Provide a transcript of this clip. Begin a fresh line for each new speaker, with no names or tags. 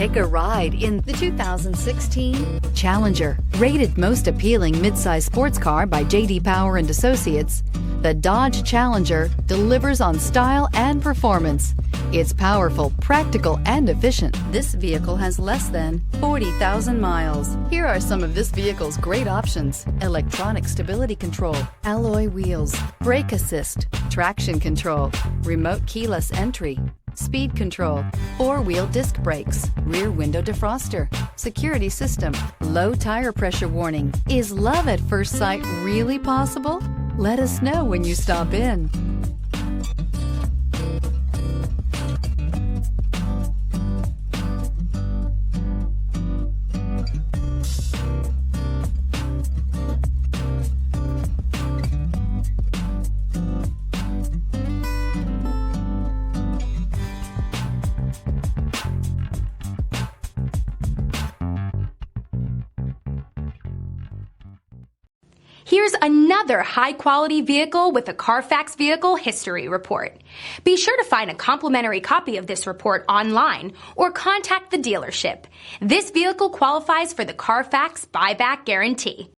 Take a ride in the 2016 Challenger. Rated most appealing midsize sports car by J.D. Power and Associates, the Dodge Challenger delivers on style and performance. It's powerful, practical, and efficient. This vehicle has less than 40,000 miles. Here are some of this vehicle's great options: electronic stability control, alloy wheels, brake assist, traction control, remote keyless entry, speed control, four-wheel disc brakes, rear window defroster, security system, low tire pressure warning. Is love at first sight really possible? Let us know when you stop in.
Here's another high-quality vehicle with a Carfax Vehicle History Report. Be sure to find a complimentary copy of this report online or contact the dealership. This vehicle qualifies for the Carfax Buyback Guarantee.